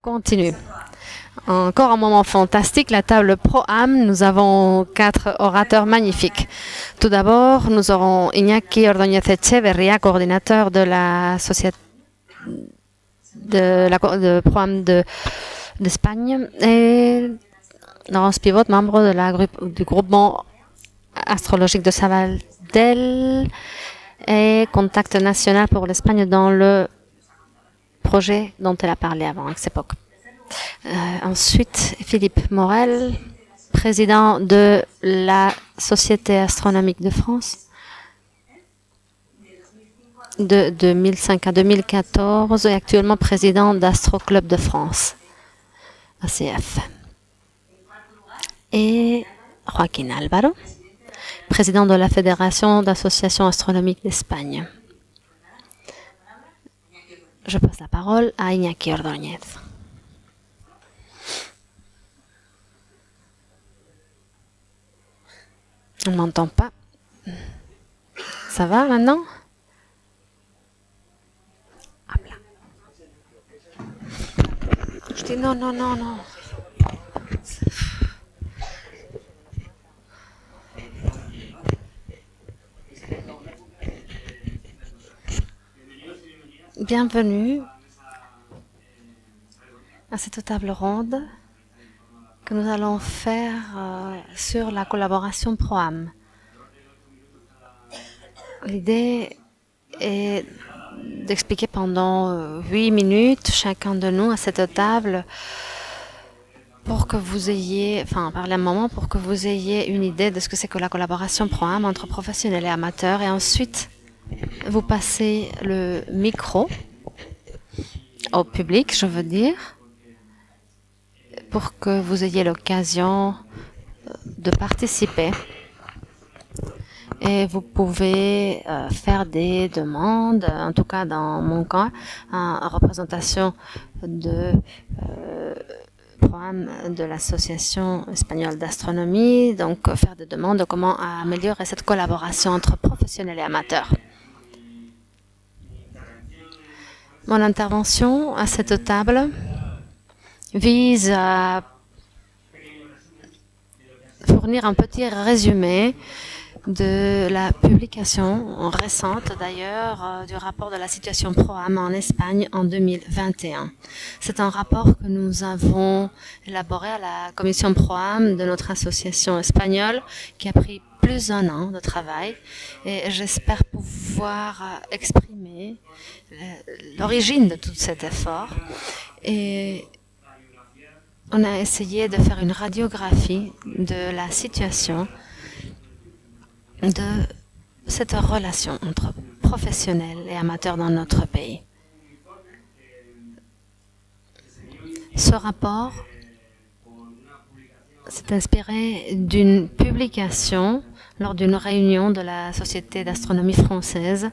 Continue. Encore un moment fantastique, la table Pro-Am. Nous avons 4 orateurs magnifiques. Tout d'abord, nous aurons Iñaki Ordóñez Echeverría, coordinateur de la société de Pro-Am d'Espagne, et Laurence Pivot, membre de du groupement astrologique de Sabadell et contact national pour l'Espagne dans le projet dont elle a parlé avant, à cette époque. Ensuite, Philippe Morel, président de la Société astronomique de France de 2005 à 2014 et actuellement président d'Astro Club de France, ACF. Et Joaquín Álvaro, président de la Fédération d'associations astronomiques d'Espagne. Je passe la parole à Iñaki Ordóñez. On ne m'entend pas. Ça va maintenant? Hop là. Je dis non, non, non, non. Bienvenue à cette table ronde que nous allons faire sur la collaboration Pro-Am. L'idée est d'expliquer pendant 8 minutes chacun de nous à cette table pour que vous ayez, parler un moment pour que vous ayez une idée de ce que c'est que la collaboration Pro-Am entre professionnels et amateurs, et ensuite vous passez le micro au public, je veux dire, pour que vous ayez l'occasion de participer. Et vous pouvez faire des demandes, en tout cas dans mon cas, en représentation de programme de l'Association espagnole d'astronomie, donc faire des demandes de comment améliorer cette collaboration entre professionnels et amateurs. Mon intervention à cette table vise à fournir un petit résumé de la publication récente d'ailleurs du rapport de la situation Pro-Am en Espagne en 2021. C'est un rapport que nous avons élaboré à la commission Pro-Am de notre association espagnole qui a pris plus d'un an de travail, et j'espère pouvoir exprimer l'origine de tout cet effort. Et on a essayé de faire une radiographie de la situation de cette relation entre professionnels et amateurs dans notre pays. Ce rapport s'est inspiré d'une publication lors d'une réunion de la Société d'astronomie française,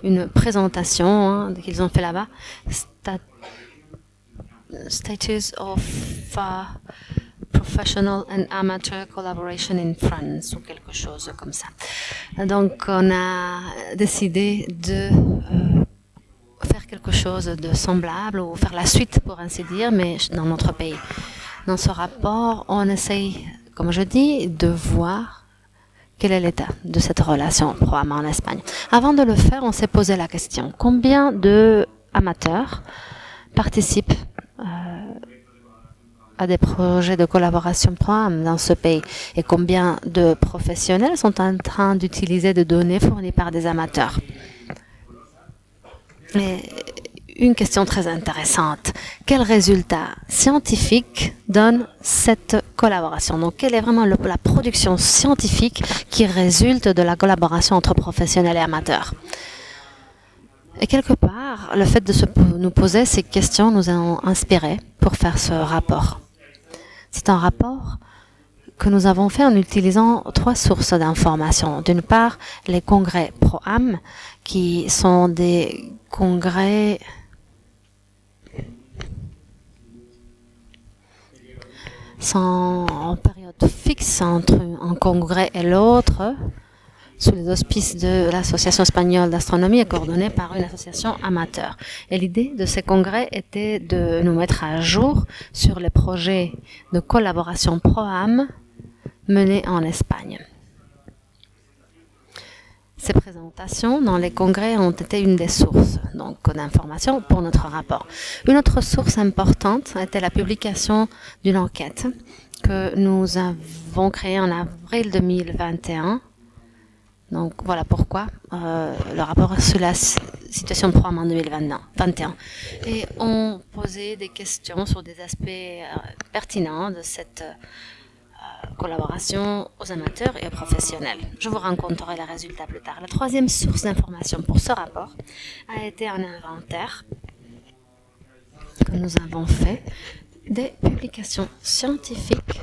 une présentation qu'ils ont fait là-bas, Status of Professional and Amateur Collaboration in France, ou quelque chose comme ça. Donc, on a décidé de faire quelque chose de semblable, ou faire la suite, pour ainsi dire, mais dans notre pays. Dans ce rapport, on essaye, comme je dis, de voir quel est l'état de cette relation Pro-Am en Espagne. Avant de le faire, on s'est posé la question, combien d'amateurs participent à des projets de collaboration Pro-Am dans ce pays, et combien de professionnels sont en train d'utiliser des données fournies par des amateurs. Et une question très intéressante, quels résultats scientifiques donne cette collaboration? Donc, quelle est vraiment la production scientifique qui résulte de la collaboration entre professionnels et amateurs? Et quelque part, le fait de nous poser ces questions nous a inspirés pour faire ce rapport. C'est un rapport que nous avons fait en utilisant 3 sources d'informations. D'une part, les congrès Pro-Am, qui sont des congrès sans période fixe entre un congrès et l'autre, sous les auspices de l'Association espagnole d'astronomie et coordonnée par une association amateur. Et l'idée de ces congrès était de nous mettre à jour sur les projets de collaboration PROAM menés en Espagne. Ces présentations dans les congrès ont été une des sources d'informations pour notre rapport. Une autre source importante était la publication d'une enquête que nous avons créée en avril 2021. Donc voilà pourquoi le rapport sur la situation de PROAM en 2021. Et on posait des questions sur des aspects pertinents de cette collaboration aux amateurs et aux professionnels. Je vous raconterai les résultats plus tard. La troisième source d'information pour ce rapport a été un inventaire que nous avons fait des publications scientifiques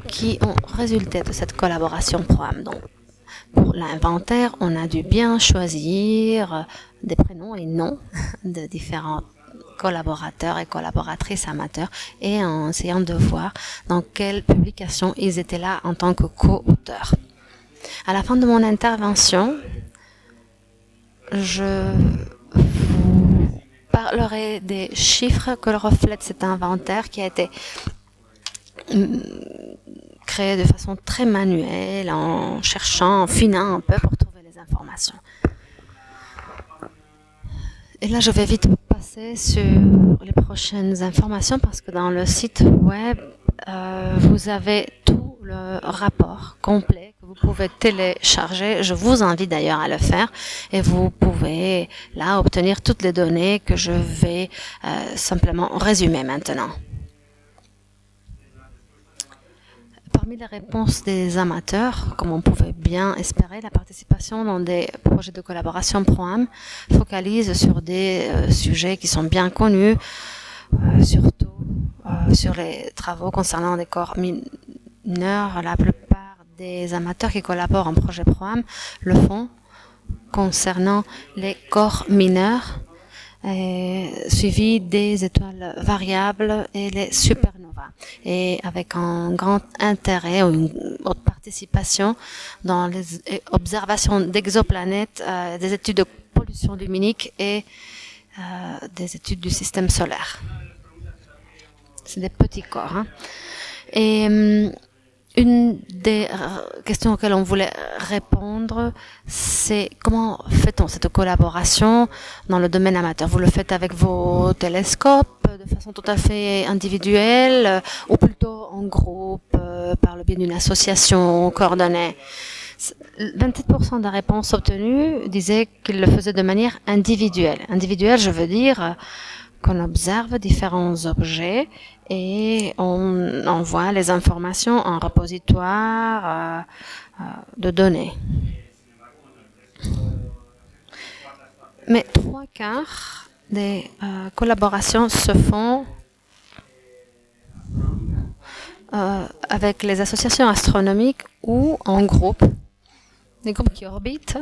qui ont résulté de cette collaboration PROAM. Donc, pour l'inventaire, on a dû bien choisir des prénoms et noms de différents collaborateurs et collaboratrices amateurs et en essayant de voir dans quelle publication ils étaient là en tant que co-auteurs. À la fin de mon intervention, je vous parlerai des chiffres que reflète cet inventaire qui a été créé de façon très manuelle, en cherchant, en finant un peu pour trouver les informations. Et là, je vais vite passer sur les prochaines informations parce que dans le site web, vous avez tout le rapport complet que vous pouvez télécharger. Je vous invite d'ailleurs à le faire et vous pouvez là obtenir toutes les données que je vais simplement résumer maintenant. Parmi les réponses des amateurs, comme on pouvait bien espérer, la participation dans des projets de collaboration PROAM focalise sur des sujets qui sont bien connus, surtout sur les travaux concernant des corps mineurs. La plupart des amateurs qui collaborent en projet PROAM le font concernant les corps mineurs, suivi des étoiles variables et les supernovas, et avec un grand intérêt ou une haute participation dans les observations d'exoplanètes, des études de pollution luminique et des études du système solaire. C'est des petits corps. Hein. Et une des questions auxquelles on voulait répondre, c'est comment fait-on cette collaboration dans le domaine amateur? Vous le faites avec vos télescopes de façon tout à fait individuelle ou plutôt en groupe par le biais d'une association coordonnée? 27% des réponses obtenues disaient qu'ils le faisaient de manière individuelle. Individuelle, je veux dire qu'on observe différents objets et on envoie les informations en repositoire de données. Mais 3/4 des collaborations se font avec les associations astronomiques ou en groupe, des groupes qui orbitent,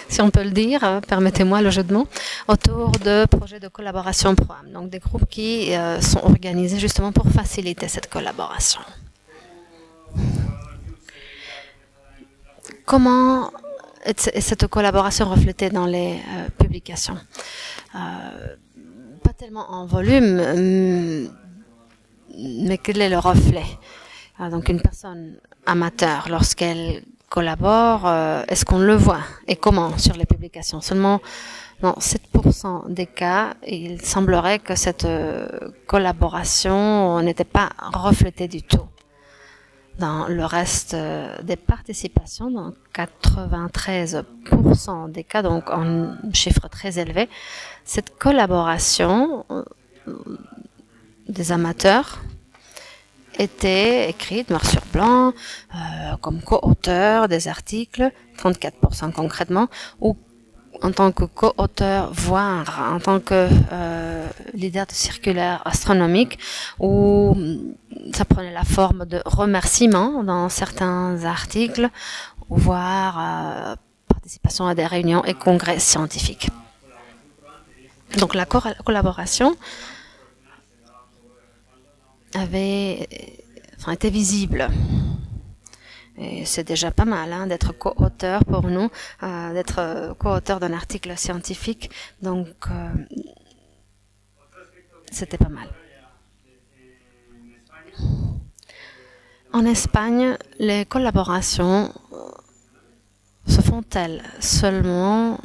si on peut le dire, permettez-moi le jeu de mots, autour de projets de collaboration PROAM. Donc des groupes qui sont organisés justement pour faciliter cette collaboration. Comment est cette collaboration reflétée dans les publications? Pas tellement en volume, mais quel est le reflet? Donc une personne amateur, lorsqu'elle collabore, est-ce qu'on le voit et comment sur les publications? Seulement dans 7% des cas, il semblerait que cette collaboration n'était pas reflétée du tout. Dans le reste des participations, dans 93% des cas, donc un chiffre très élevé, cette collaboration des amateurs était écrite noir sur blanc, comme co-auteur des articles, 34% concrètement, ou en tant que co-auteur, voire en tant que leader de circulaire astronomique, où ça prenait la forme de remerciements dans certains articles, voire participation à des réunions et congrès scientifiques. Donc la collaboration était visible. Et c'est déjà pas mal hein, d'être co-auteur pour nous, d'être co-auteur d'un article scientifique. Donc, c'était pas mal. En Espagne, les collaborations se font-elles seulement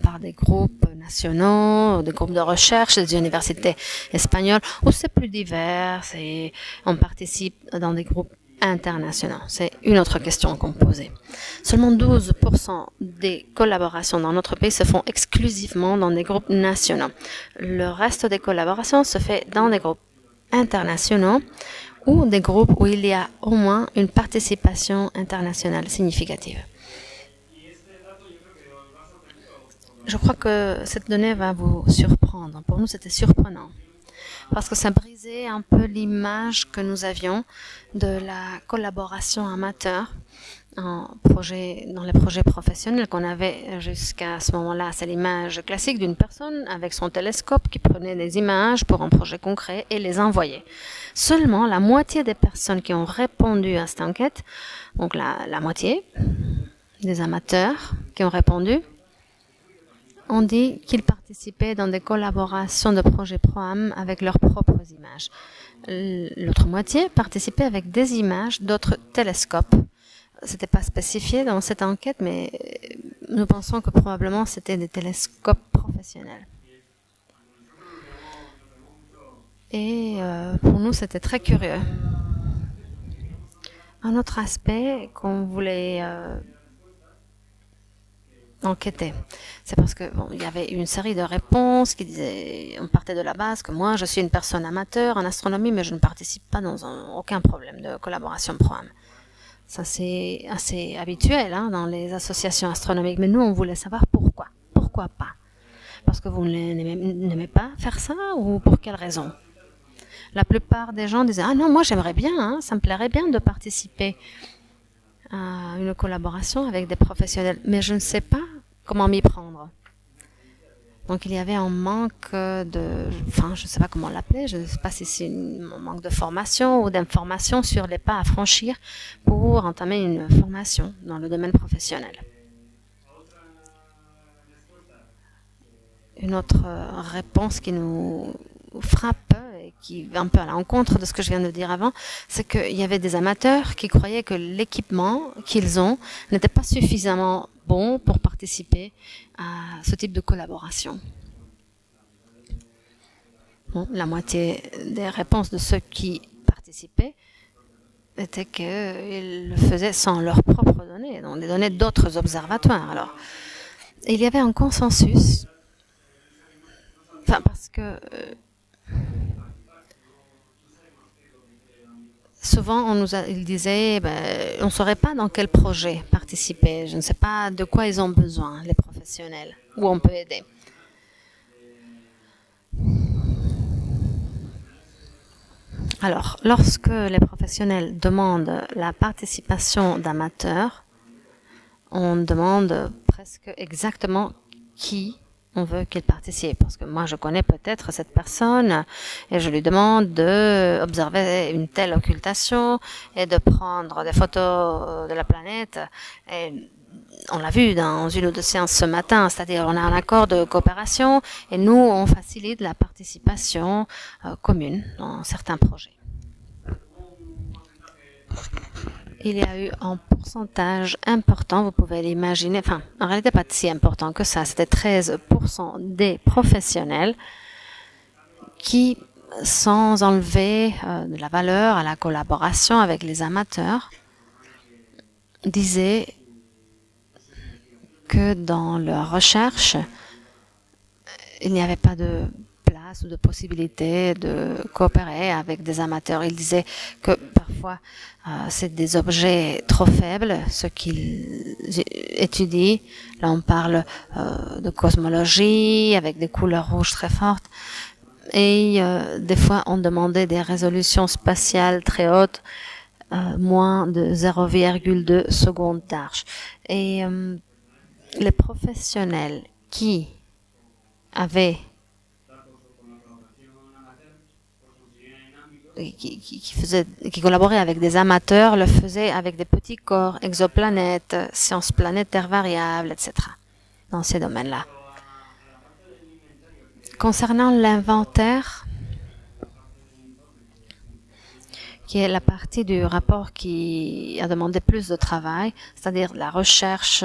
par des groupes nationaux, des groupes de recherche, des universités espagnoles, ou c'est plus divers et on participe dans des groupes internationaux? C'est une autre question qu'on posait. Seulement 12% des collaborations dans notre pays se font exclusivement dans des groupes nationaux. Le reste des collaborations se fait dans des groupes internationaux ou des groupes où il y a au moins une participation internationale significative. Je crois que cette donnée va vous surprendre. Pour nous, c'était surprenant parce que ça brisait un peu l'image que nous avions de la collaboration amateur dans les projets professionnels qu'on avait jusqu'à ce moment-là. C'est l'image classique d'une personne avec son télescope qui prenait des images pour un projet concret et les envoyait. Seulement la moitié des personnes qui ont répondu à cette enquête, donc la moitié des amateurs qui ont répondu, ont dit qu'ils participaient dans des collaborations de projets PROAM avec leurs propres images. L'autre moitié participait avec des images d'autres télescopes. C'était pas spécifié dans cette enquête, mais nous pensons que probablement c'était des télescopes professionnels. Et pour nous, c'était très curieux. Un autre aspect qu'on voulait enquêter, c'est parce que il y avait une série de réponses qui disaient, on partait de la base que moi, je suis une personne amateur en astronomie, mais je ne participe pas dans aucun problème de collaboration PROAM. Ça, c'est assez habituel hein, dans les associations astronomiques. Mais nous, on voulait savoir pourquoi. Pourquoi pas? Parce que vous n'aimez pas faire ça ou pour quelle raison? La plupart des gens disaient « Ah non, moi j'aimerais bien, hein, ça me plairait bien de participer à une collaboration avec des professionnels, mais je ne sais pas comment m'y prendre. » Donc il y avait un manque je ne sais pas comment l'appeler, je ne sais pas si c'est un manque de formation ou d'information sur les pas à franchir pour entamer une formation dans le domaine professionnel. Une autre réponse qui nous frappe et qui va un peu à l'encontre de ce que je viens de dire avant, c'est qu'il y avait des amateurs qui croyaient que l'équipement qu'ils ont n'était pas suffisamment bon pour participer à ce type de collaboration. Bon, la moitié des réponses de ceux qui participaient étaient qu'ils le faisaient sans leurs propres données, donc des données d'autres observatoires. Alors, il y avait un consensus, parce que souvent, ils disaient, on ne saurait pas dans quel projet participer. Je ne sais pas de quoi ils ont besoin, les professionnels, où on peut aider. Alors, lorsque les professionnels demandent la participation d'amateurs, on demande presque exactement qui on veut qu'il participe. Parce que moi, je connais peut-être cette personne et je lui demande d'observer une telle occultation et de prendre des photos de la planète. Et on l'a vu dans une ou deux séances ce matin, c'est-à-dire on a un accord de coopération et nous, on facilite la participation commune dans certains projets. Il y a eu un pourcentage important, vous pouvez l'imaginer, enfin, en réalité pas si important que ça, c'était 13% des professionnels qui, sans enlever de la valeur à la collaboration avec les amateurs, disaient que dans leur recherche, il n'y avait pas de place ou de possibilité de coopérer avec des amateurs. Ils disaient que parfois c'est des objets trop faibles, ce qu'ils étudient. Là on parle de cosmologie avec des couleurs rouges très fortes. Et des fois on demandait des résolutions spatiales très hautes, moins de 0,2 secondes d'arche. Et les professionnels qui avaient qui collaboraient avec des amateurs le faisaient avec des petits corps, exoplanètes, sciences planétaires variables, etc. dans ces domaines-là. Concernant l'inventaire, qui est la partie du rapport qui a demandé plus de travail, c'est-à-dire la recherche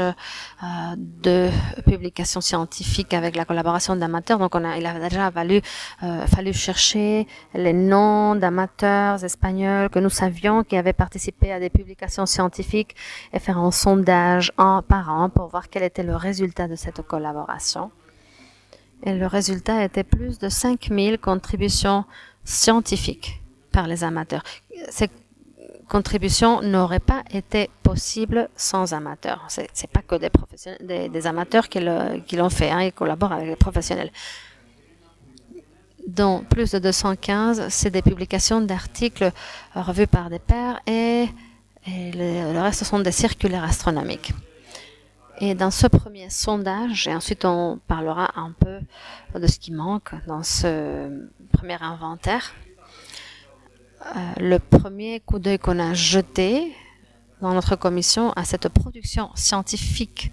de publications scientifiques avec la collaboration d'amateurs. Donc, il a déjà fallu chercher les noms d'amateurs espagnols que nous savions qui avaient participé à des publications scientifiques et faire un sondage par an pour voir quel était le résultat de cette collaboration. Et le résultat était plus de 5000 contributions scientifiques par les amateurs. Ces contributions n'auraient pas été possibles sans amateurs. C'est pas que des professionnels, des amateurs qui l'ont fait, hein, ils collaborent avec les professionnels. Dont plus de 215, c'est des publications d'articles revus par des pairs et le reste sont des circulaires astronomiques. Et dans ce premier sondage, et ensuite on parlera un peu de ce qui manque dans ce premier inventaire, le premier coup d'œil qu'on a jeté dans notre commission à cette production scientifique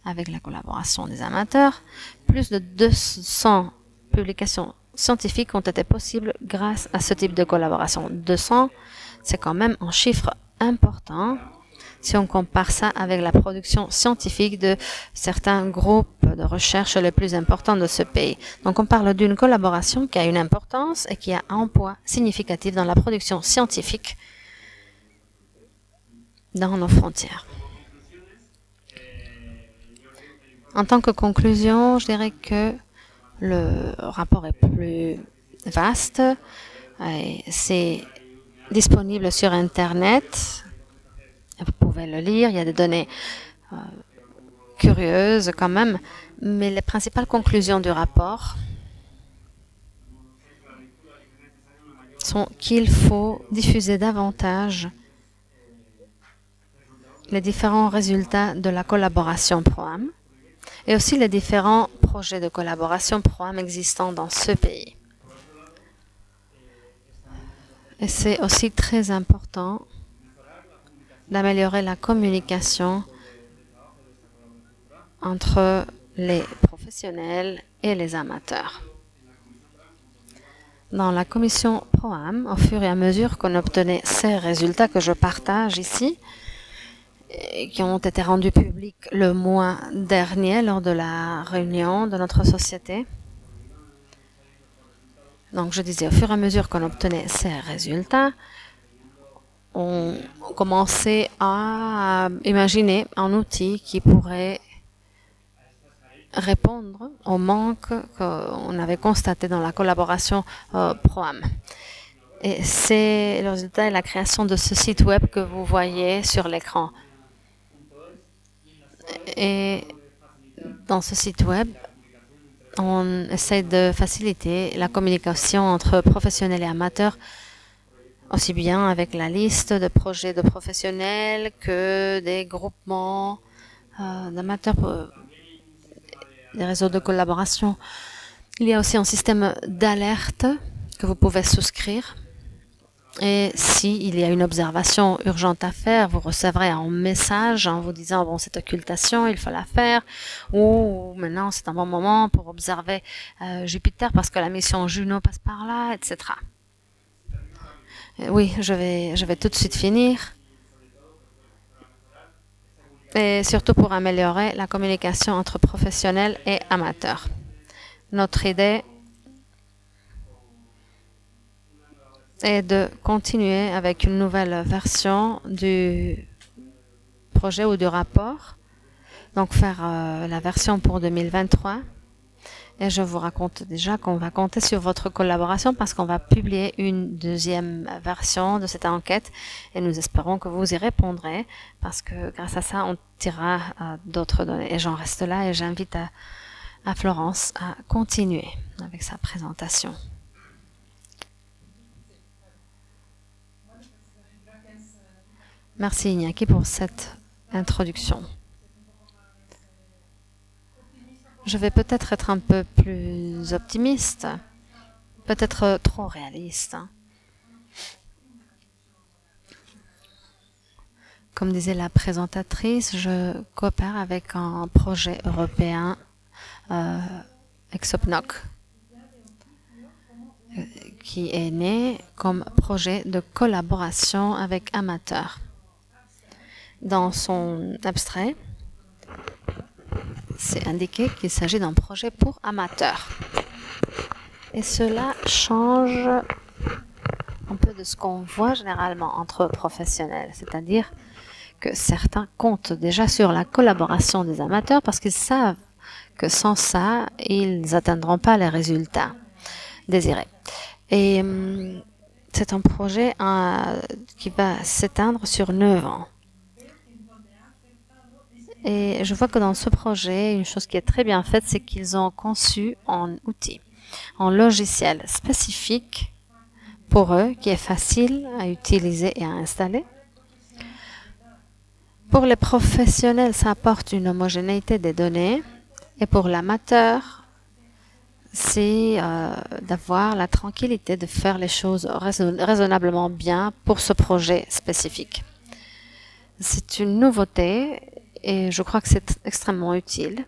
avec la collaboration des amateurs, plus de 200 publications scientifiques ont été possibles grâce à ce type de collaboration. 200, c'est quand même un chiffre important si on compare ça avec la production scientifique de certains groupes de recherche les plus importants de ce pays. Donc on parle d'une collaboration qui a une importance et qui a un poids significatif dans la production scientifique dans nos frontières. En tant que conclusion, je dirais que le rapport est plus vaste. C'est disponible sur Internet. Vous pouvez le lire, il y a des données curieuses quand même, mais les principales conclusions du rapport sont qu'il faut diffuser davantage les différents résultats de la collaboration PROAM et aussi les différents projets de collaboration PROAM existants dans ce pays. Et c'est aussi très important d'améliorer la communication entre les professionnels et les amateurs. Dans la commission PROAM, au fur et à mesure qu'on obtenait ces résultats que je partage ici, et qui ont été rendus publics le mois dernier lors de la réunion de notre société. Donc je disais, au fur et à mesure qu'on obtenait ces résultats, on commençait à imaginer un outil qui pourrait répondre au manque qu'on avait constaté dans la collaboration PROAM. Et c'est le résultat est la création de ce site web que vous voyez sur l'écran. Et dans ce site web, on essaie de faciliter la communication entre professionnels et amateurs, aussi bien avec la liste de projets de professionnels que des groupements d'amateurs, des réseaux de collaboration. Il y a aussi un système d'alerte que vous pouvez souscrire. Et s'il y a une observation urgente à faire, vous recevrez un message en vous disant « bon, cette occultation, il faut la faire » ou « maintenant, c'est un bon moment pour observer Jupiter parce que la mission Juno passe par là », etc. Oui, je vais tout de suite finir. Et surtout pour améliorer la communication entre professionnels et amateurs. Notre idée est de continuer avec une nouvelle version du projet ou du rapport. Donc faire la version pour 2023. Et je vous raconte déjà qu'on va compter sur votre collaboration parce qu'on va publier une deuxième version de cette enquête et nous espérons que vous y répondrez parce que grâce à ça, on tirera d'autres données. Et j'en reste là et j'invite à Florence à continuer avec sa présentation. Merci Iñaki pour cette introduction. Je vais peut-être être un peu plus optimiste, peut-être trop réaliste. Comme disait la présentatrice, je coopère avec un projet européen, ExopNOC, qui est né comme projet de collaboration avec amateurs. Dans son abstrait, c'est indiqué qu'il s'agit d'un projet pour amateurs. Et cela change un peu de ce qu'on voit généralement entre professionnels, c'est-à-dire que certains comptent déjà sur la collaboration des amateurs parce qu'ils savent que sans ça, ils n'atteindront pas les résultats désirés. Et c'est un projet qui va s'éteindre sur 9 ans. Et je vois que dans ce projet, une chose qui est très bien faite, c'est qu'ils ont conçu un outil, un logiciel spécifique pour eux, qui est facile à utiliser et à installer. Pour les professionnels, ça apporte une homogénéité des données. Et pour l'amateur, c'est d'avoir la tranquillité de faire les choses raisonnablement bien pour ce projet spécifique. C'est une nouveauté et je crois que c'est extrêmement utile.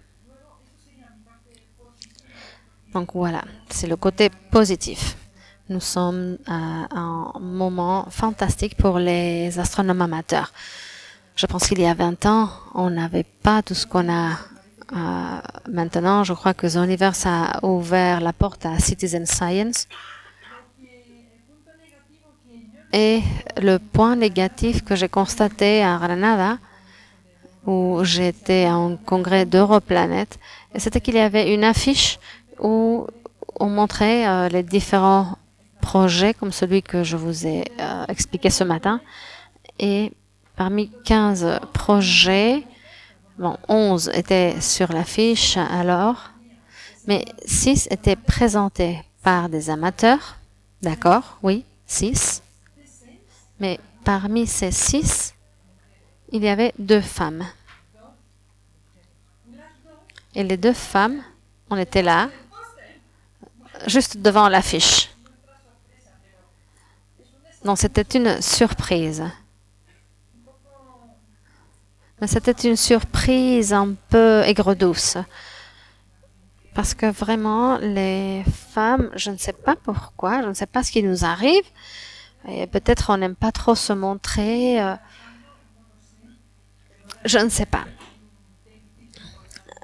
Donc voilà, c'est le côté positif. Nous sommes à un moment fantastique pour les astronomes amateurs. Je pense qu'il y a 20 ans, on n'avait pas tout ce qu'on a maintenant. Je crois que Zooniverse a ouvert la porte à Citizen Science. Et le point négatif que j'ai constaté à Granada, où j'étais à un congrès d'Europlanète, c'était qu'il y avait une affiche où on montrait les différents projets, comme celui que je vous ai expliqué ce matin. Et parmi 15 projets, bon, 11 étaient sur l'affiche alors, mais 6 étaient présentés par des amateurs. D'accord, oui, 6. Mais parmi ces 6, il y avait 2 femmes. Et les 2 femmes, on était là, juste devant l'affiche. Donc c'était une surprise. Mais c'était une surprise un peu aigre-douce. Parce que vraiment, les femmes, je ne sais pas pourquoi, je ne sais pas ce qui nous arrive. Et peut-être on n'aime pas trop se montrer. Je ne sais pas.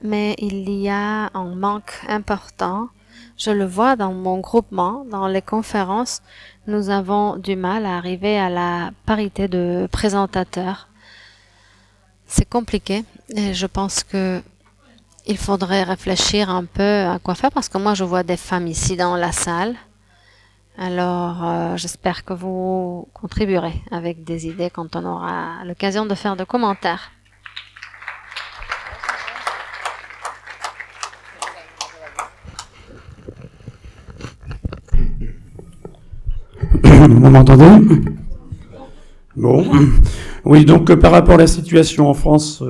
Mais il y a un manque important. Je le vois dans mon groupement, dans les conférences. Nous avons du mal à arriver à la parité de présentateurs. C'est compliqué et je pense que il faudrait réfléchir un peu à quoi faire parce que moi je vois des femmes ici dans la salle. Alors j'espère que vous contribuerez avec des idées quand on aura l'occasion de faire de commentaires. Vous m'entendez? Bon. Oui, donc par rapport à la situation en France,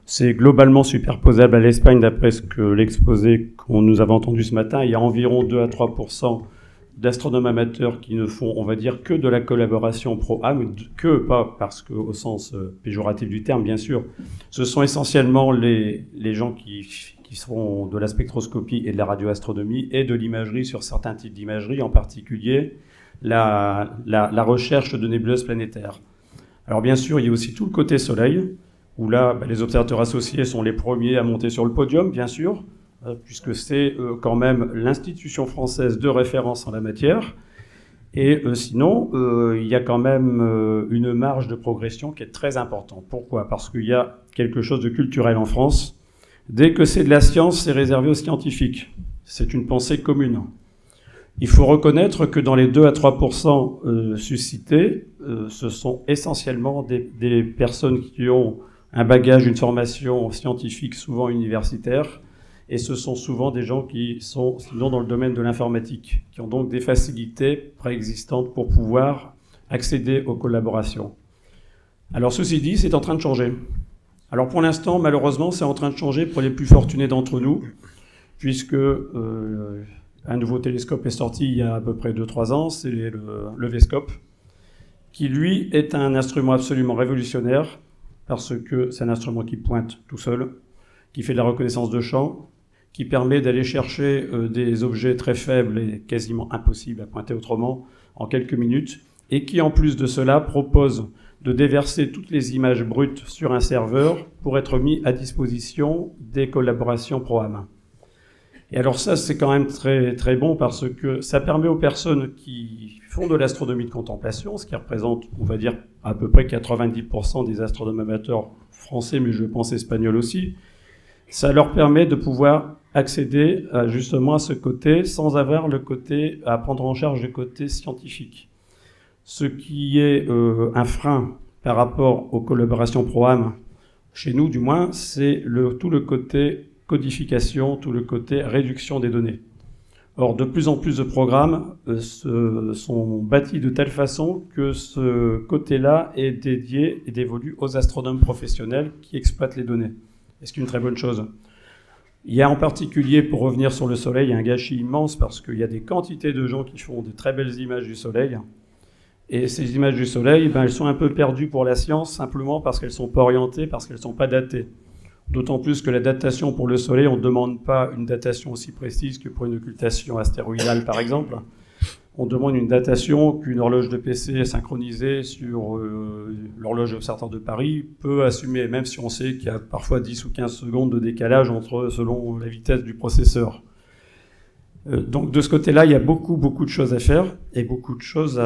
c'est globalement superposable à l'Espagne d'après ce que l'exposé qu'on nous avait entendu ce matin. Il y a environ 2 à 3% d'astronomes amateurs qui ne font, on va dire, que de la collaboration pro-am, que pas parce que au sens péjoratif du terme, bien sûr. Ce sont essentiellement les gens qui font de la spectroscopie et de la radioastronomie et de l'imagerie sur certains types d'imagerie, en particulier la recherche de nébuleuses planétaires. Alors bien sûr, il y a aussi tout le côté soleil, où là, les observateurs associés sont les premiers à monter sur le podium, bien sûr, puisque c'est quand même l'institution française de référence en la matière. Et sinon, il y a quand même une marge de progression qui est très importante. Pourquoi? Parce qu'il y a quelque chose de culturel en France. Dès que c'est de la science, c'est réservé aux scientifiques. C'est une pensée commune. Il faut reconnaître que dans les 2 à 3% suscités, ce sont essentiellement des personnes qui ont un bagage, une formation scientifique, souvent universitaire, et ce sont souvent des gens qui sont sinon dans le domaine de l'informatique, qui ont donc des facilités préexistantes pour pouvoir accéder aux collaborations. Alors ceci dit, c'est en train de changer. Alors pour l'instant, malheureusement, c'est en train de changer pour les plus fortunés d'entre nous, puisque un nouveau télescope est sorti il y a à peu près 2-3 ans, c'est le Vscope, qui lui est un instrument absolument révolutionnaire, parce que c'est un instrument qui pointe tout seul, qui fait de la reconnaissance de champ, qui permet d'aller chercher des objets très faibles et quasiment impossibles à pointer autrement en quelques minutes, et qui en plus de cela propose de déverser toutes les images brutes sur un serveur pour être mis à disposition des collaborations ProAm. Et alors ça, c'est quand même très, très bon parce que ça permet aux personnes qui font de l'astronomie de contemplation, ce qui représente, on va dire, à peu près 90% des astronomes amateurs français, mais je pense espagnols aussi, ça leur permet de pouvoir accéder justement à ce côté sans avoir le côté, à prendre en charge le côté scientifique. Ce qui est un frein par rapport aux collaborations ProAm, chez nous du moins, c'est tout le côté codification, tout le côté réduction des données. Or, de plus en plus de programmes sont bâtis de telle façon que ce côté-là est dédié et dévolu aux astronomes professionnels qui exploitent les données. Et c'est une très bonne chose. Il y a en particulier, pour revenir sur le Soleil, un gâchis immense parce qu'il y a des quantités de gens qui font de très belles images du Soleil. Et ces images du Soleil, elles sont un peu perdues pour la science simplement parce qu'elles ne sont pas orientées, parce qu'elles ne sont pas datées. D'autant plus que la datation pour le Soleil, on ne demande pas une datation aussi précise que pour une occultation astéroïdale, par exemple. On demande une datation qu'une horloge de PC synchronisée sur l'horloge observatoire de Paris peut assumer, même si on sait qu'il y a parfois 10 ou 15 secondes de décalage selon la vitesse du processeur. Donc de ce côté-là, il y a beaucoup de choses à faire et beaucoup de choses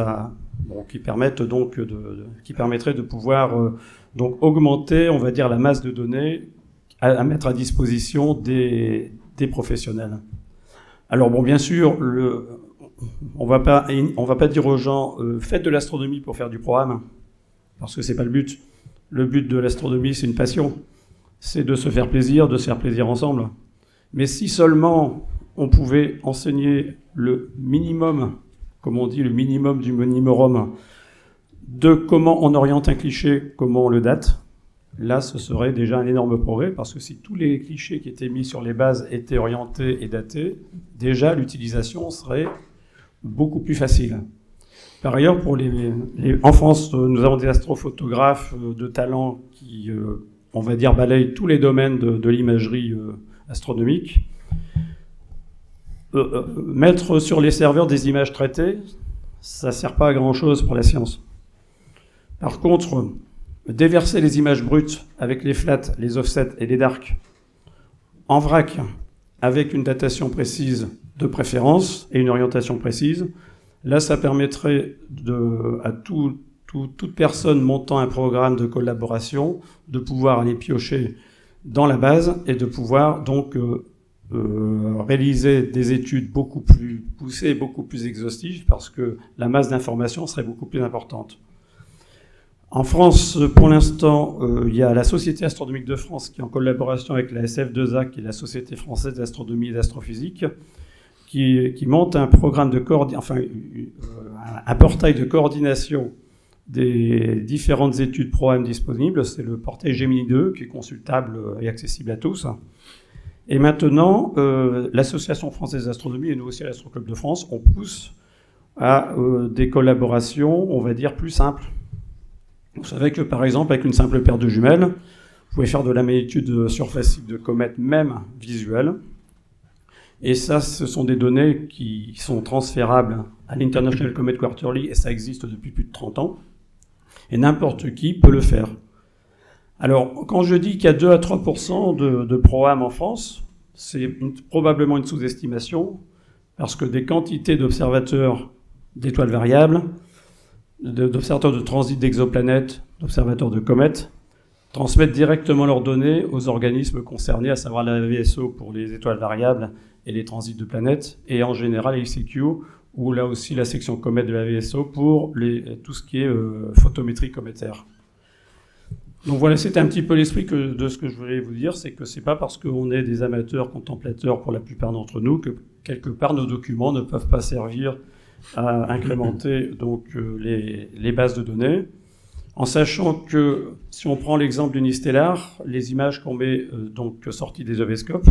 qui permettent donc qui permettraient de pouvoir donc augmenter, on va dire, la masse de données à mettre à disposition des professionnels. Alors bon, bien sûr, on va pas dire aux gens faites de l'astronomie pour faire du programme, parce que c'est pas le but. Le but de l'astronomie, c'est une passion, c'est de se faire plaisir ensemble. Mais si seulement on pouvait enseigner le minimum, comme on dit, le minimum du minimorum, de comment on oriente un cliché, comment on le date, là, ce serait déjà un énorme progrès, parce que si tous les clichés qui étaient mis sur les bases étaient orientés et datés, déjà l'utilisation serait beaucoup plus facile. Par ailleurs, en France, nous avons des astrophotographes de talent qui, on va dire, balayent tous les domaines de l'imagerie astronomique. Mettre sur les serveurs des images traitées, ça ne sert pas à grand-chose pour la science. Par contre, déverser les images brutes avec les flats, les offsets et les darks en vrac, avec une datation précise de préférence et une orientation précise, là, ça permettrait à toute personne montant un programme de collaboration de pouvoir aller piocher dans la base et de pouvoir donc réaliser des études beaucoup plus poussées, beaucoup plus exhaustives, parce que la masse d'informations serait beaucoup plus importante. En France, pour l'instant, il y a la Société astronomique de France qui est en collaboration avec la SF2A, qui est la Société française d'astronomie et d'astrophysique, qui monte un programme de un portail de coordination des différentes études ProAm disponibles. C'est le portail Gemini 2 qui est consultable et accessible à tous. Et maintenant, l'Association française d'astronomie et nous aussi à l'Astroclub de France, on pousse à des collaborations, on va dire, plus simples. Vous savez que, par exemple, avec une simple paire de jumelles, vous pouvez faire de la magnitude surfacique de comètes, même visuelle. Et ça, ce sont des données qui sont transférables à l'International Comet Quarterly, et ça existe depuis plus de 30 ans. Et n'importe qui peut le faire. Alors, quand je dis qu'il y a 2 à 3% de ProAm en France, c'est probablement une sous-estimation, parce que des quantités d'observateurs d'étoiles variables, d'observateurs de transit d'exoplanètes, d'observateurs de comètes, transmettent directement leurs données aux organismes concernés, à savoir la VSO pour les étoiles variables et les transits de planètes, et en général l'ICQ, ou là aussi la section comète de la VSO pour tout ce qui est photométrie cométaire. Donc voilà, c'était un petit peu l'esprit de ce que je voulais vous dire, c'est que c'est pas parce qu'on est des amateurs contemplateurs pour la plupart d'entre nous que quelque part nos documents ne peuvent pas servir à incrémenter donc les bases de données, en sachant que si on prend l'exemple d'Unistellar, les images qu'on met donc sorties des ovescopes,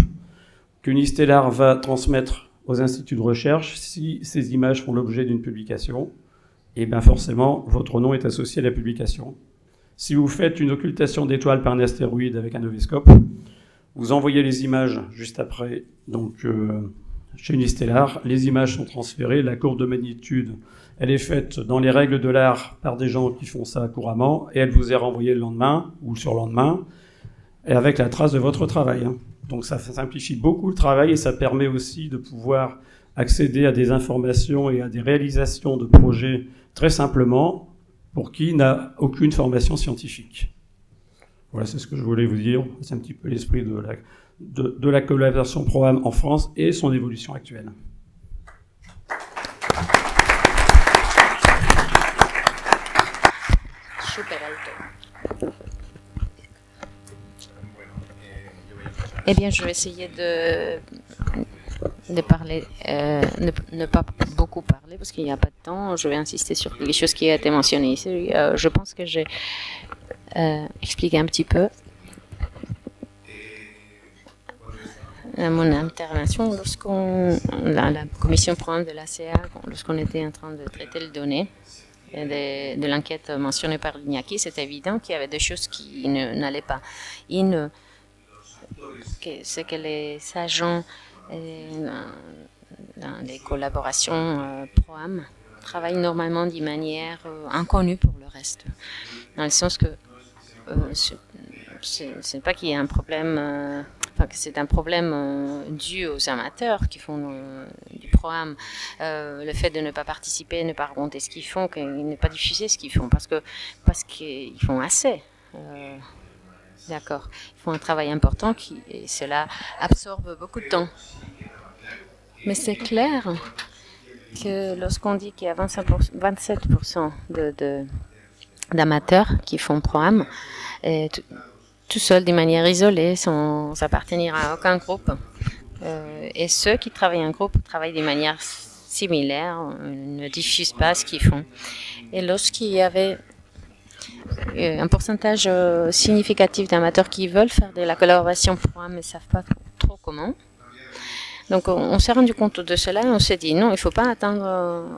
qu'Unistellar va transmettre aux instituts de recherche si ces images font l'objet d'une publication, et bien forcément, votre nom est associé à la publication. Si vous faites une occultation d'étoiles par un astéroïde avec un ovéscope, vous envoyez les images juste après, donc chez Unistellar, les images sont transférées, la courbe de magnitude, elle est faite dans les règles de l'art par des gens qui font ça couramment, et elle vous est renvoyée le lendemain ou le surlendemain, et avec la trace de votre travail. Donc ça simplifie beaucoup le travail et ça permet aussi de pouvoir accéder à des informations et à des réalisations de projets très simplement pour qui n'a aucune formation scientifique. Voilà, c'est ce que je voulais vous dire. C'est un petit peu l'esprit de la collaboration ProAm en France et son évolution actuelle. Eh bien, je vais essayer de parler, ne pas beaucoup parler parce qu'il n'y a pas de temps. Je vais insister sur les choses qui ont été mentionnées ici. Je pense que j'ai expliqué un petit peu mon intervention la commission ProAm de l'ACA, lorsqu'on était en train de traiter les données de l'enquête mentionnée par Iñaki, c'est évident qu'il y avait des choses qui n'allaient pas. C'est que les agents dans les collaborations ProAm travaillent normalement d'une manière inconnue pour le reste. Dans le sens que c'est pas qu'il y a un problème, que c'est un problème dû aux amateurs qui font du ProAm. Le fait de ne pas participer, ne pas raconter ce qu'ils font, ne pas diffuser ce qu'ils font, parce qu'ils font assez. D'accord. Ils font un travail important et cela absorbe beaucoup de temps. Mais c'est clair que lorsqu'on dit qu'il y a 27% d'amateurs qui font ProAm, tout seuls, de manière isolée, sans appartenir à aucun groupe, et ceux qui travaillent en groupe travaillent de manière similaire, ne diffusent pas ce qu'ils font. Et lorsqu'il y avait un pourcentage significatif d'amateurs qui veulent faire de la collaboration ProAm mais ne savent pas trop comment. Donc on s'est rendu compte de cela et on s'est dit non, il ne faut pas attendre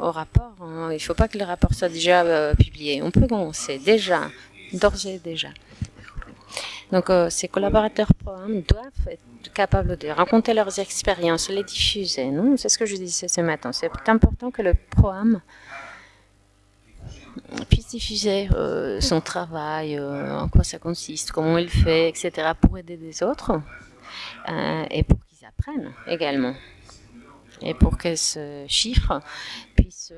au rapport, il ne faut pas que le rapport soit déjà publié. On peut commencer déjà, d'ores et déjà. Donc ces collaborateurs ProAm doivent être capables de raconter leurs expériences, les diffuser. Non, c'est ce que je disais ce matin. C'est important que le ProAm puisse diffuser son travail, en quoi ça consiste, comment il fait, etc., pour aider des autres et pour qu'ils apprennent également. Et pour que ce chiffre puisse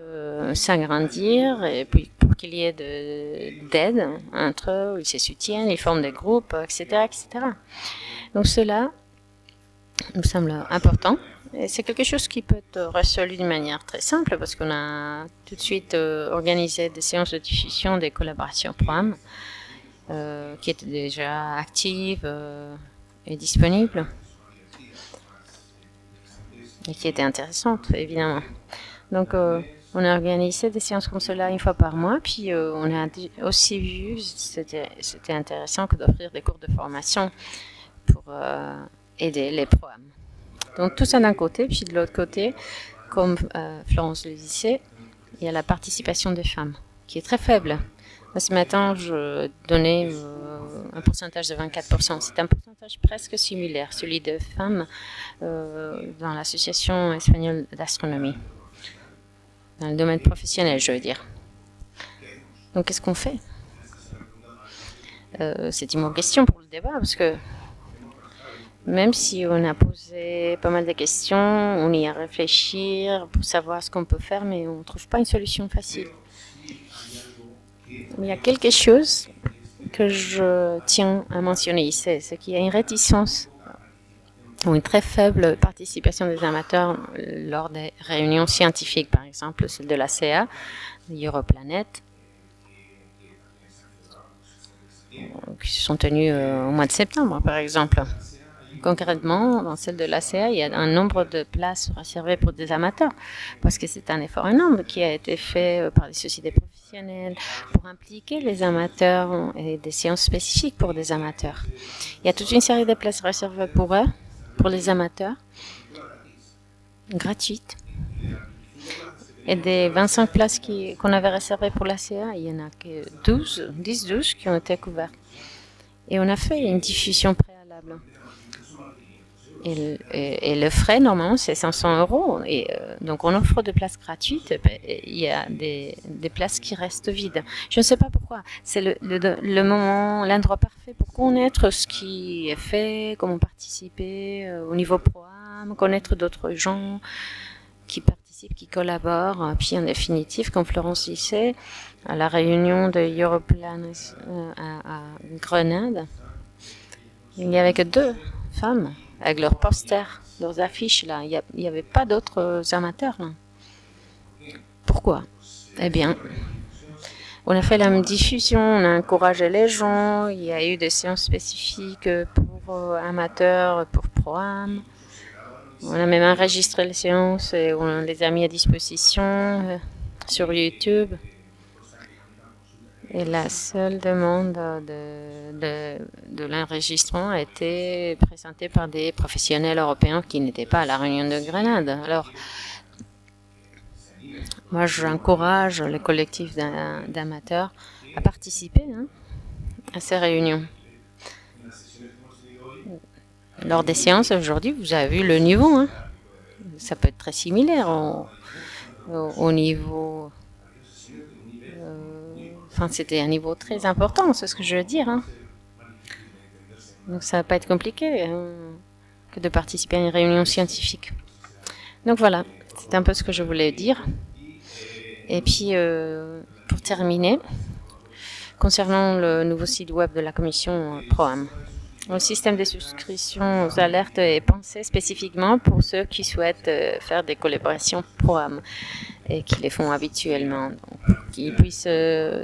s'agrandir et puis pour qu'il y ait d'aide entre eux, ils se soutiennent, ils forment des groupes, etc., etc. Donc cela nous semble important. Et c'est quelque chose qui peut être résolu d'une manière très simple parce qu'on a tout de suite organisé des séances de diffusion des collaborations ProAm qui étaient déjà actives et disponibles et qui étaient intéressantes, évidemment. Donc, on a organisé des séances comme cela une fois par mois, puis on a aussi vu, c'était intéressant que d'offrir des cours de formation pour aider les ProAm. Donc tout ça d'un côté, puis de l'autre côté, comme Florence le disait, il y a la participation des femmes, qui est très faible. Ce matin, je donnais un pourcentage de 24%. C'est un pourcentage presque similaire, celui de femmes dans l'Association espagnole d'astronomie, dans le domaine professionnel, je veux dire. Donc qu'est-ce qu'on fait? C'est une bonne question pour le débat, parce que même si on a posé pas mal de questions, on y a réfléchi pour savoir ce qu'on peut faire, mais on ne trouve pas une solution facile. Mais il y a quelque chose que je tiens à mentionner ici, c'est qu'il y a une réticence ou une très faible participation des amateurs lors des réunions scientifiques, par exemple celle de l'ACA, Europlanet, qui se sont tenues au mois de septembre, par exemple. Concrètement, dans celle de l'ACA, il y a un nombre de places réservées pour des amateurs, parce que c'est un effort énorme qui a été fait par les sociétés professionnelles pour impliquer les amateurs et des séances spécifiques pour des amateurs. Il y a toute une série de places réservées pour eux, pour les amateurs, gratuites. Et des 25 places qu'on avait réservées pour la CA, il y en a que 10-12 qui ont été couvertes. Et on a fait une diffusion préalable. Et le frais, normalement, c'est 500 €. Et donc, on offre des places gratuites. Il y a des places qui restent vides. Je ne sais pas pourquoi. C'est le moment, l'endroit parfait pour connaître ce qui est fait, comment participer au niveau programme, connaître d'autres gens qui participent, qui collaborent. Puis, en définitive, comme Florence disait, à la réunion de Europlan à Grenade, il n'y avait que 2 femmes avec leurs posters, leurs affiches, là. Il n'y avait pas d'autres amateurs, là. Pourquoi? Eh bien, on a fait la même diffusion, on a encouragé les gens, il y a eu des séances spécifiques pour amateurs, pour programmes. On a même enregistré les séances et on les a mis à disposition sur YouTube. Et la seule demande de l'enregistrement a été présentée par des professionnels européens qui n'étaient pas à la réunion de Grenade. Alors, moi, j'encourage le collectif d'amateurs à participer à ces réunions. Lors des séances aujourd'hui, vous avez vu le niveau. Ça peut être très similaire au niveau... Enfin, c'était un niveau très important, c'est ce que je veux dire. Donc, ça va pas être compliqué que de participer à une réunion scientifique. Donc, voilà, c'est un peu ce que je voulais dire. Et puis, pour terminer, concernant le nouveau site web de la commission PROAM, le système de souscription aux alertes est pensé spécifiquement pour ceux qui souhaitent faire des collaborations PROAM et qui les font habituellement. Donc, qu'ils puissent se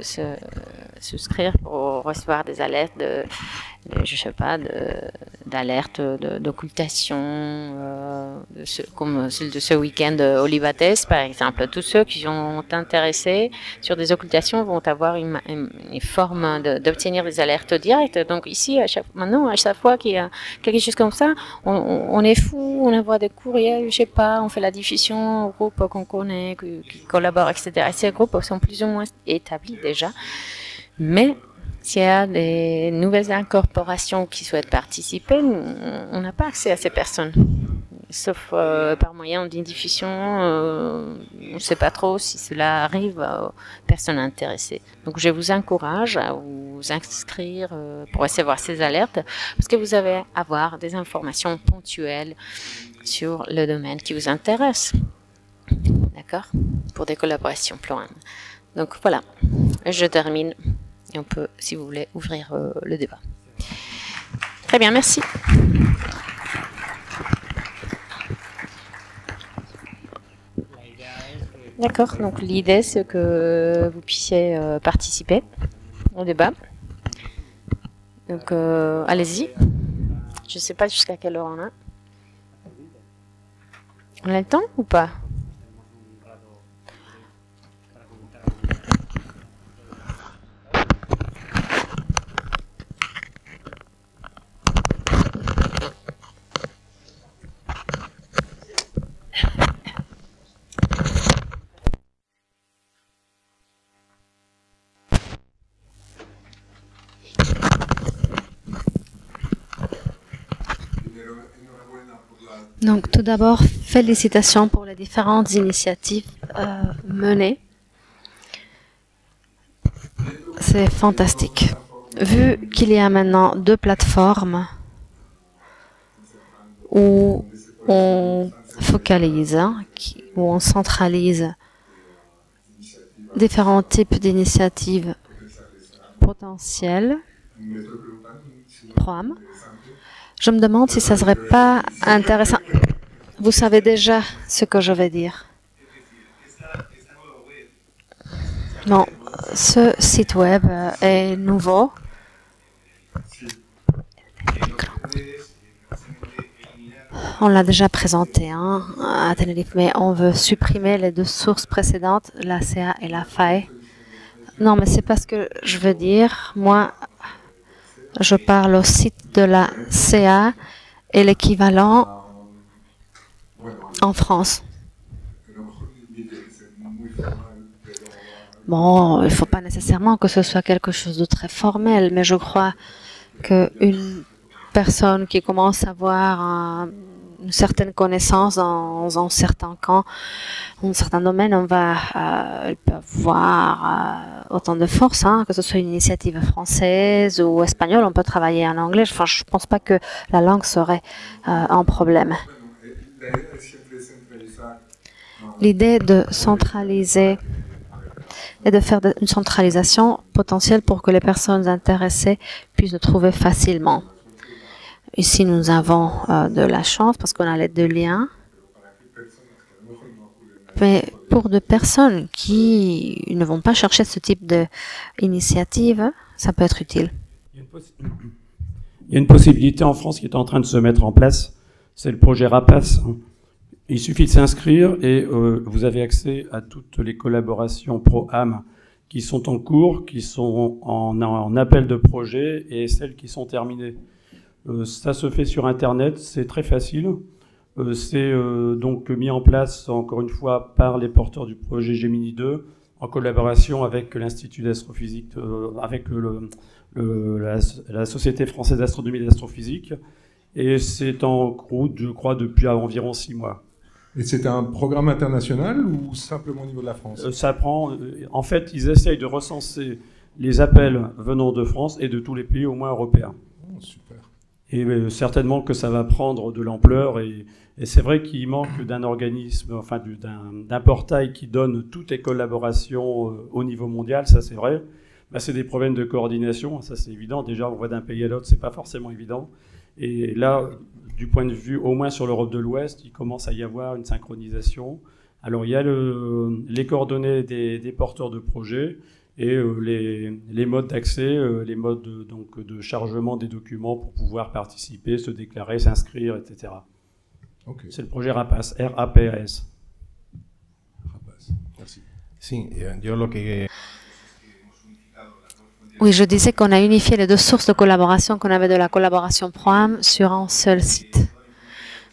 souscrire pour recevoir des alertes je sais pas, d'alertes d'occultation, comme celle de ce week-end Olivates, par exemple. Tous ceux qui sont intéressés sur des occultations vont avoir une forme d'obtenir des alertes directes. Donc ici, maintenant, à chaque fois qu'il y a quelque chose comme ça, on est fou, on envoie des courriels, je sais pas, on fait la diffusion aux groupes qu'on connaît, qui collaborent, etc. Et ces groupes sont plus ou moins établis déjà. Mais s'il y a des nouvelles incorporations qui souhaitent participer, on n'a pas accès à ces personnes. Sauf par moyen d'une diffusion, on ne sait pas trop si cela arrive aux personnes intéressées. Donc je vous encourage à vous inscrire pour recevoir ces alertes, parce que vous allez avoir des informations ponctuelles sur le domaine qui vous intéresse. D'accord? Pour des collaborations plurielles. Donc voilà, je termine. Et on peut, si vous voulez, ouvrir le débat. Très bien, merci. D'accord, donc l'idée c'est que vous puissiez participer au débat. Donc allez-y. Je ne sais pas jusqu'à quelle heure on a. On a le temps ou pas ? Donc, tout d'abord, félicitations pour les différentes initiatives menées. C'est fantastique. Vu qu'il y a maintenant 2 plateformes où on focalise, où on centralise différents types d'initiatives potentielles, PROAM, je me demande si ça ne serait pas intéressant. Vous savez déjà ce que je vais dire. Non, ce site web est nouveau. On l'a déjà présenté à Tenerife, mais on veut supprimer les 2 sources précédentes, la CA et la FAE. Non, mais c'est pas ce que je veux dire. Moi, je parle au site de la CA et l'équivalent en France. Bon, il ne faut pas nécessairement que ce soit quelque chose de très formel, mais je crois qu'une personne qui commence à avoir une certaine connaissance dans un certain camp, dans un certain domaine, elle peut avoir autant de force, hein, que ce soit une initiative française ou espagnole, on peut travailler en anglais. Enfin, je ne pense pas que la langue serait un problème. L'idée de centraliser et de faire une centralisation potentielle pour que les personnes intéressées puissent le trouver facilement. Ici, nous avons de la chance parce qu'on a les 2 liens. Mais pour des personnes qui ne vont pas chercher ce type d'initiative, ça peut être utile. Il y a une possibilité en France qui est en train de se mettre en place, c'est le projet RAPACE. Il suffit de s'inscrire et vous avez accès à toutes les collaborations pro-âme qui sont en cours, qui sont en appel de projet et celles qui sont terminées. Ça se fait sur Internet, c'est très facile. C'est donc mis en place, encore une fois, par les porteurs du projet Gemini 2, en collaboration avec l'Institut d'astrophysique, avec la Société française d'astronomie et d'astrophysique. Et c'est en route, je crois, depuis environ 6 mois. Et c'est un programme international ou simplement au niveau de la France? Ça prend... en fait, ils essayent de recenser les appels venant de France et de tous les pays, au moins européens. Oh, super. Et certainement que ça va prendre de l'ampleur. Et c'est vrai qu'il manque d'un organisme, enfin d'un portail qui donne toutes les collaborations au niveau mondial, ça c'est vrai. Ben, c'est des problèmes de coordination, ça c'est évident. Déjà, on voit d'un pays à l'autre, c'est pas forcément évident. Et là, du point de vue, au moins sur l'Europe de l'Ouest, il commence à y avoir une synchronisation. Alors, il y a les coordonnées des porteurs de projets et les modes d'accès, les modes de chargement des documents pour pouvoir participer, se déclarer, s'inscrire, etc. Okay. C'est le projet RAPACE, R-A-P-A-S. RAPACE, merci. Si, yo lo que... Oui, je disais qu'on a unifié les 2 sources de collaboration qu'on avait de la collaboration ProAm sur un seul site.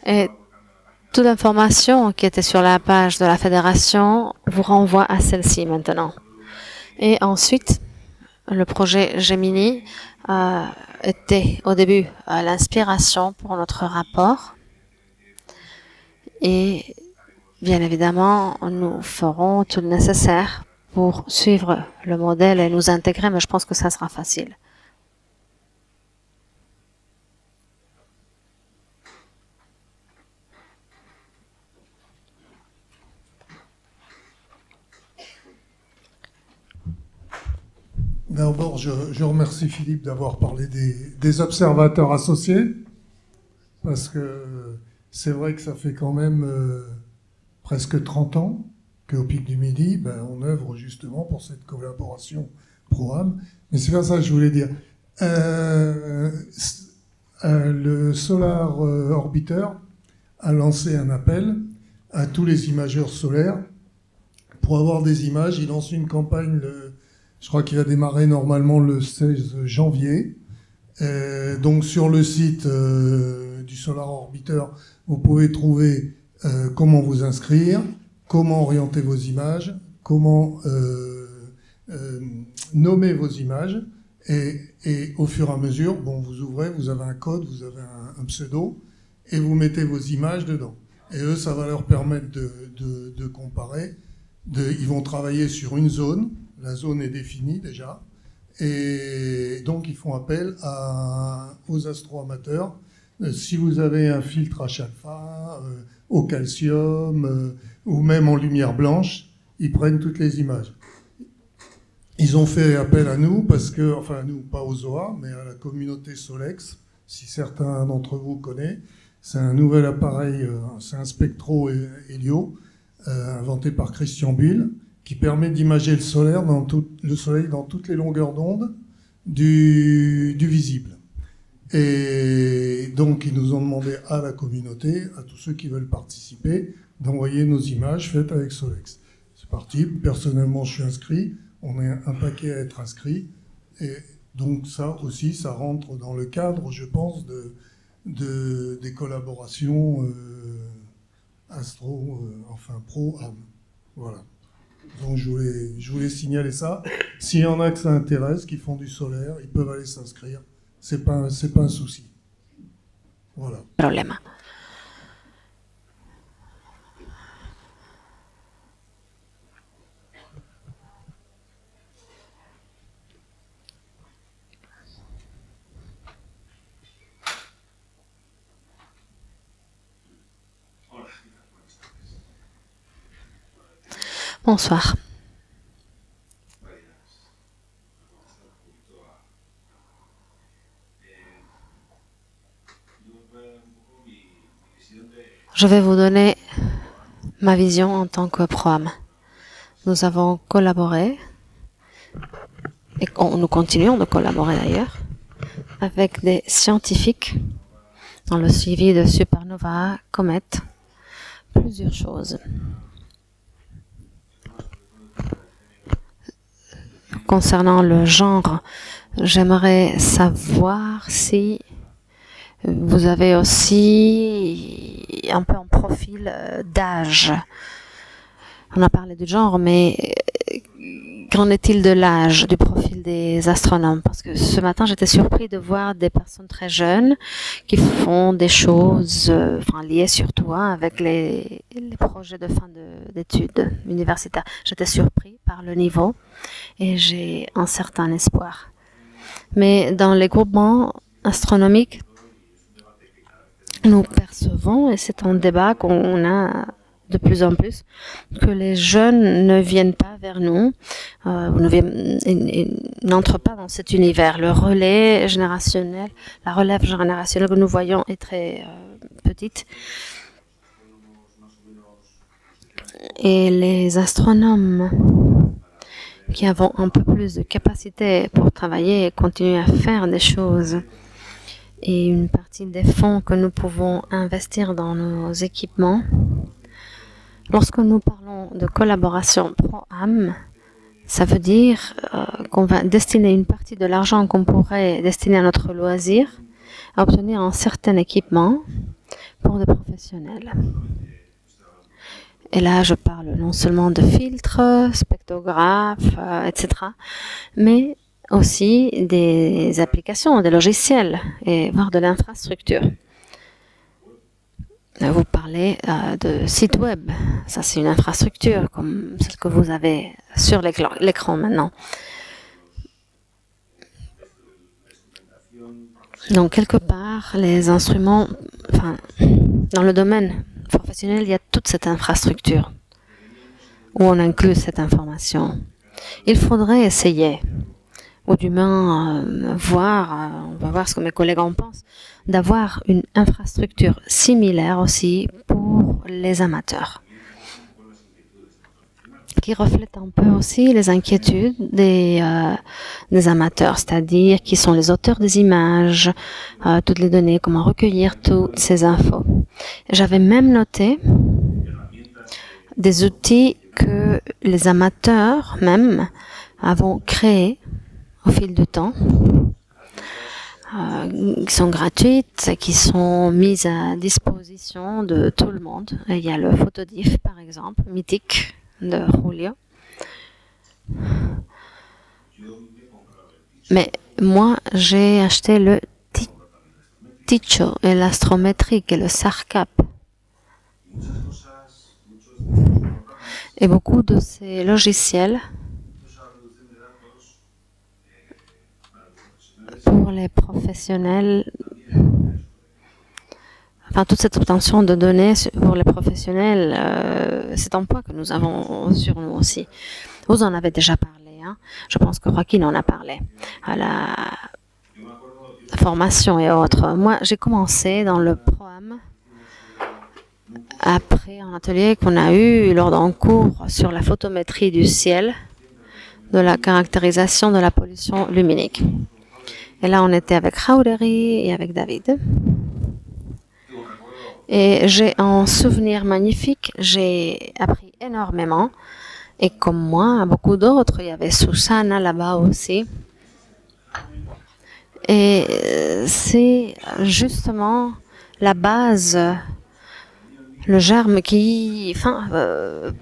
Et toute information qui était sur la page de la fédération vous renvoie à celle-ci maintenant. Et ensuite, le projet Gemini était au début l'inspiration pour notre rapport. Et bien évidemment, nous ferons tout le nécessaire pour suivre le modèle et nous intégrer, mais je pense que ça sera facile. D'abord, je remercie Philippe d'avoir parlé des observateurs associés, parce que c'est vrai que ça fait quand même presque 30 ans qu'au Pic du Midi, on œuvre justement pour cette collaboration ProAm. Mais c'est pas ça que je voulais dire. Le Solar Orbiter a lancé un appel à tous les imageurs solaires pour avoir des images. Il lance une campagne, je crois qu'il va démarrer normalement le 16 janvier. Donc sur le site du Solar Orbiter, vous pouvez trouver comment vous inscrire, comment orienter vos images, comment nommer vos images, et au fur et à mesure, vous ouvrez, vous avez un code, vous avez un pseudo, et vous mettez vos images dedans. Et eux, ça va leur permettre de comparer. Ils vont travailler sur une zone, la zone est définie déjà, et donc ils font appel aux astro-amateurs. Si vous avez un filtre H-alpha, au calcium, ou même en lumière blanche, ils prennent toutes les images. Ils ont fait appel à nous, parce que, enfin nous, pas aux ZOA, mais à la communauté Solex, si certains d'entre vous connaissent. C'est un nouvel appareil, c'est un spectro hélio, inventé par Christian Bull, qui permet d'imager le soleil dans toutes les longueurs d'onde du visible. Et donc, ils nous ont demandé à la communauté, à tous ceux qui veulent participer, d'envoyer nos images faites avec Solex. C'est parti. Personnellement, je suis inscrit. On est un paquet à être inscrit. Et donc, ça aussi, ça rentre dans le cadre, je pense, des collaborations pro-âme. Voilà. Donc je voulais signaler ça. S'il y en a que ça intéresse, qui font du solaire, ils peuvent aller s'inscrire. C'est pas un souci. Voilà. Problema. Bonsoir. Je vais vous donner ma vision en tant que PROAM. Nous avons collaboré, et nous continuons de collaborer d'ailleurs, avec des scientifiques dans le suivi de supernova, comètes, plusieurs choses. Concernant le genre, j'aimerais savoir si vous avez aussi un peu un profil d'âge. On a parlé du genre, mais qu'en est-il de l'âge, du profil des astronomes? Parce que ce matin, j'étais surpris de voir des personnes très jeunes qui font des choses liées surtout avec les projets de fin d'études universitaires. J'étais surpris par le niveau et j'ai un certain espoir. Mais dans les groupements astronomiques, nous percevons, et c'est un débat qu'on a de plus en plus, que les jeunes ne viennent pas vers nous, n'entrent pas dans cet univers. Le relais générationnel, la relève générationnelle que nous voyons est très petite. Et les astronomes qui avons un peu plus de capacité pour travailler et continuer à faire des choses, et une partie des fonds que nous pouvons investir dans nos équipements. Lorsque nous parlons de collaboration pro-âme, ça veut dire qu'on va destiner une partie de l'argent qu'on pourrait destiner à notre loisir à obtenir un certain équipement pour des professionnels. Et là, je parle non seulement de filtres, spectrographes, etc., mais aussi des applications, des logiciels, et voire de l'infrastructure. Vous parlez de sites web. Ça, c'est une infrastructure comme celle que vous avez sur l'écran maintenant. Donc, quelque part, les instruments, dans le domaine professionnel, il y a toute cette infrastructure où on inclut cette information. Il faudrait essayer, ou du moins on va voir ce que mes collègues en pensent, d'avoir une infrastructure similaire aussi pour les amateurs, qui reflète un peu aussi les inquiétudes des amateurs, c'est-à-dire qui sont les auteurs des images, toutes les données, comment recueillir toutes ces infos. J'avais même noté des outils que les amateurs même avons créés au fil du temps, qui sont gratuites, qui sont mises à disposition de tout le monde. Et il y a le Photodiff, par exemple, mythique de Julio. Mais moi, j'ai acheté le Tycho et l'astrométrique et le SARCAP. Et beaucoup de ces logiciels pour les professionnels, toute cette obtention de données pour les professionnels, c'est un point que nous avons sur nous aussi. Vous en avez déjà parlé, hein? Je pense que Joaquin en a parlé, à la formation et autres. Moi, j'ai commencé dans le PROAM après un atelier qu'on a eu lors d'un cours sur la photométrie du ciel, de la caractérisation de la pollution luminique. Et là, on était avec Jauregui et avec David. Et j'ai un souvenir magnifique, j'ai appris énormément. Et comme moi, beaucoup d'autres, il y avait Susanna là-bas aussi. Et c'est justement la base le germe qui, enfin,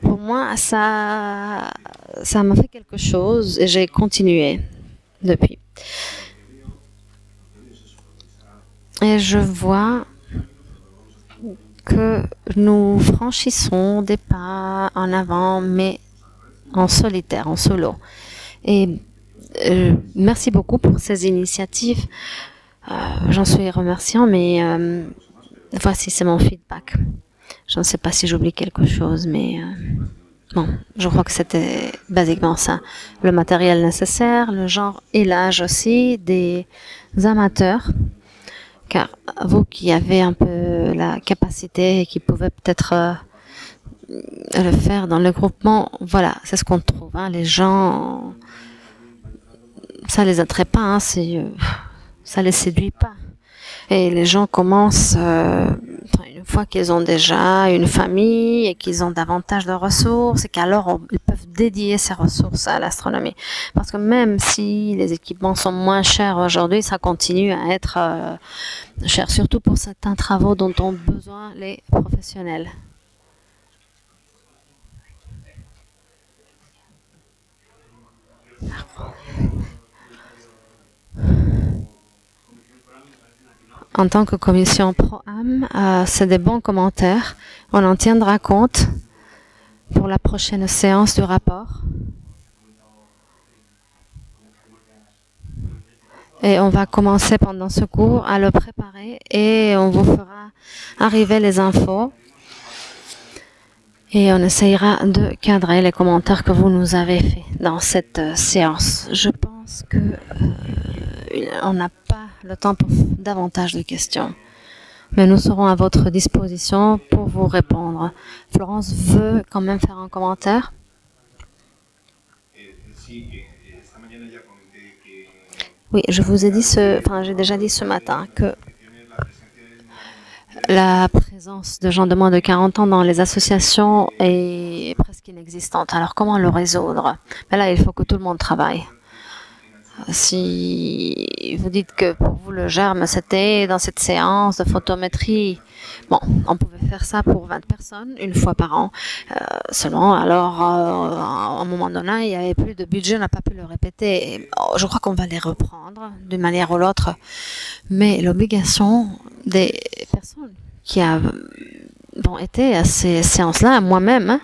pour moi, ça m'a fait quelque chose et j'ai continué depuis. Et je vois que nous franchissons des pas en avant, mais en solitaire, en solo. Et merci beaucoup pour ces initiatives. J'en suis remerciant, mais voici, c'est mon feedback. Je ne sais pas si j'oublie quelque chose, mais bon, je crois que c'était basiquement ça. Le matériel nécessaire, le genre et l'âge aussi des amateurs. Car vous qui avez un peu la capacité et qui pouvez peut-être le faire dans le groupement, voilà, c'est ce qu'on trouve. Hein. Les gens, ça les attrait pas, hein, ça les séduit pas. Et les gens commencent, une fois qu'ils ont déjà une famille et qu'ils ont davantage de ressources, et qu'alors ils peuvent dédier ces ressources à l'astronomie. Parce que même si les équipements sont moins chers aujourd'hui, ça continue à être cher, surtout pour certains travaux dont ont besoin les professionnels. En tant que commission Pro-Am, c'est des bons commentaires. On en tiendra compte pour la prochaine séance du rapport. Et on va commencer pendant ce cours à le préparer et on vous fera arriver les infos. Et on essayera de cadrer les commentaires que vous nous avez faits dans cette séance. Je pense que on n'a pas le temps pour davantage de questions. Mais nous serons à votre disposition pour vous répondre. Florence veut quand même faire un commentaire. Oui, je vous ai dit j'ai déjà dit ce matin que la présence de gens de moins de 40 ans dans les associations est presque inexistante. Alors comment le résoudre? Mais là, il faut que tout le monde travaille. Si vous dites que pour vous le germe c'était dans cette séance de photométrie, bon, on pouvait faire ça pour 20 personnes une fois par an seulement. Alors à un moment donné il n'y avait plus de budget, on n'a pas pu le répéter. Et, je crois qu'on va les reprendre d'une manière ou l'autre, mais l'obligation des personnes qui ont été à ces séances-là, moi-même, hein,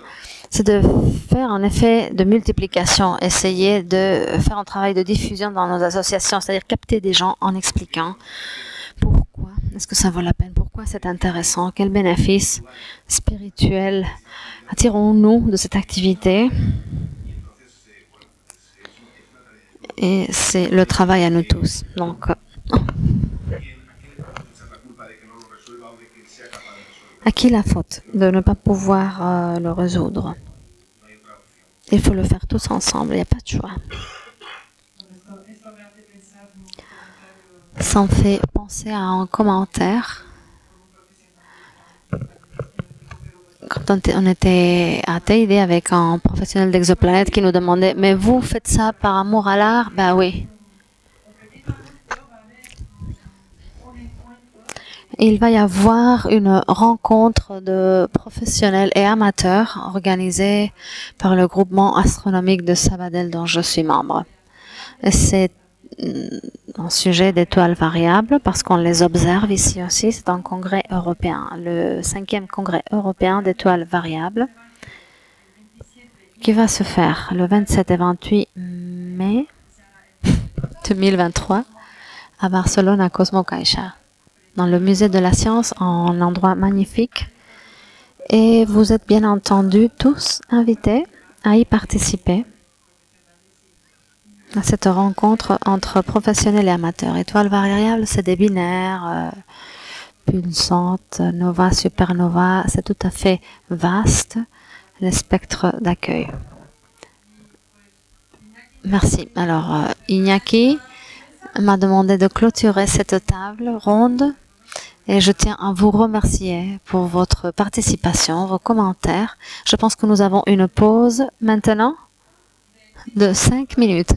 c'est de faire un effet de multiplication, essayer de faire un travail de diffusion dans nos associations, c'est-à-dire capter des gens en expliquant pourquoi est-ce que ça vaut la peine, pourquoi c'est intéressant, quels bénéfices spirituels attirons-nous de cette activité. Et c'est le travail à nous tous. Donc, à qui la faute de ne pas pouvoir le résoudre? Il faut le faire tous ensemble, il n'y a pas de choix. Ça me fait penser à un commentaire. Quand on était à TID avec un professionnel d'Exoplanète qui nous demandait « Mais vous faites ça par amour à l'art ?» Ben oui. Il va y avoir une rencontre de professionnels et amateurs organisée par le groupement astronomique de Sabadell dont je suis membre. C'est un sujet d'étoiles variables parce qu'on les observe ici aussi. C'est un congrès européen, le 5e congrès européen d'étoiles variables qui va se faire le 27 et 28 mai 2023 à Barcelone à Cosmo Caixa, dans le musée de la science, un endroit magnifique. Et vous êtes bien entendu tous invités à y participer à cette rencontre entre professionnels et amateurs. Étoiles variables, c'est des binaires, pulsantes, nova, supernova, c'est tout à fait vaste, les spectres d'accueil. Merci. Alors, Iñaki m'a demandé de clôturer cette table ronde. Et je tiens à vous remercier pour votre participation, vos commentaires. Je pense que nous avons une pause maintenant de 5 minutes.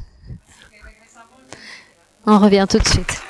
On revient tout de suite.